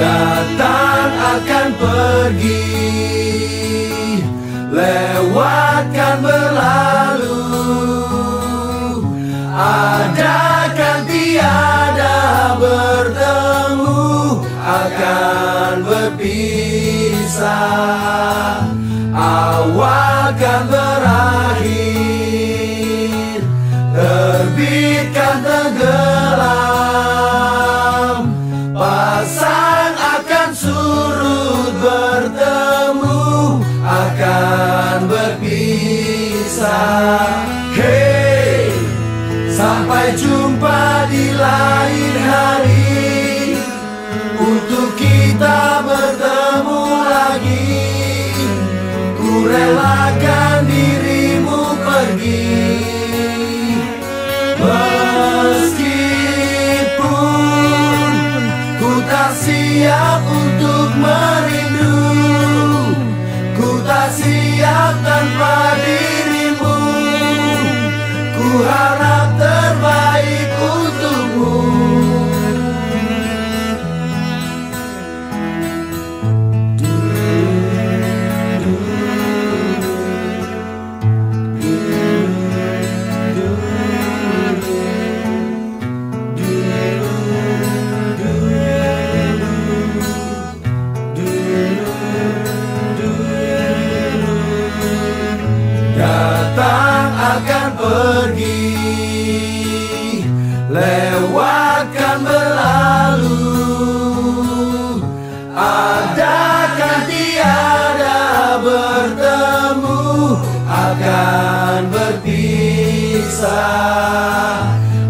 Datang akan pergi, lewatkan berlalu, ada kan tiada bertemu, akan berpisah. Awal kan berakhir, terbitkan tenggelam, pasang akan surut, bertemu akan berpisah. Hey, sampai jumpa di lain hari, untuk kita bertemu lagi. Ku relakan dirimu pergi, meskipun ku tak siap untuk merindu, ku tak siap tanpa dirimu. Ku harap terbaik untukmu. Datang akan pergi, lewatkan berlalu, ada kan tiada bertemu, akan berpisah.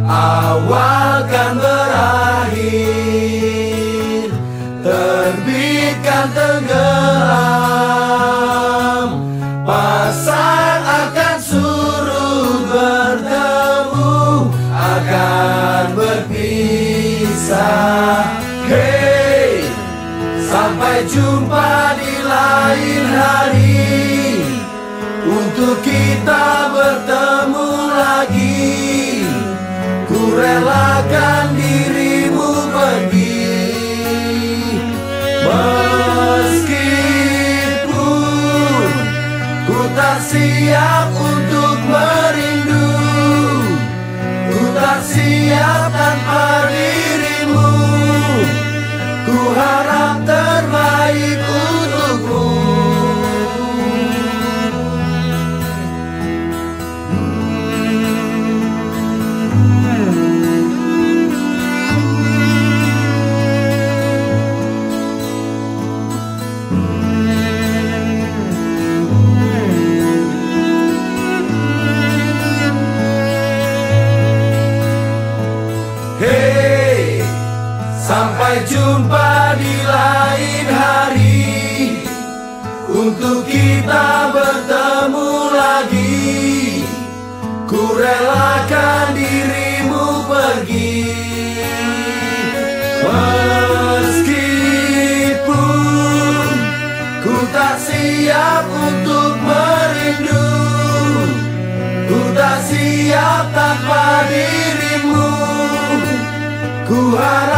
Awal kan berakhir, terbitkan tenggelam, pasang akan surut, bertemu akan berpisah. Hey, sampai jumpa di lain hari, untuk kita bertemu lagi. Ku relakan dirimu pergi, meskipun ku tak siap untuk merindu, ku tak siap tanpa dirimu. Ku harap terbaik untukmu. Hey, sampai jumpa di lain hari, untuk kita bertemu lagi. Ku relakan dirimu pergi, meskipun ku tak siap untuk merindu, ku tak siap tanpa dirimu. Ku harap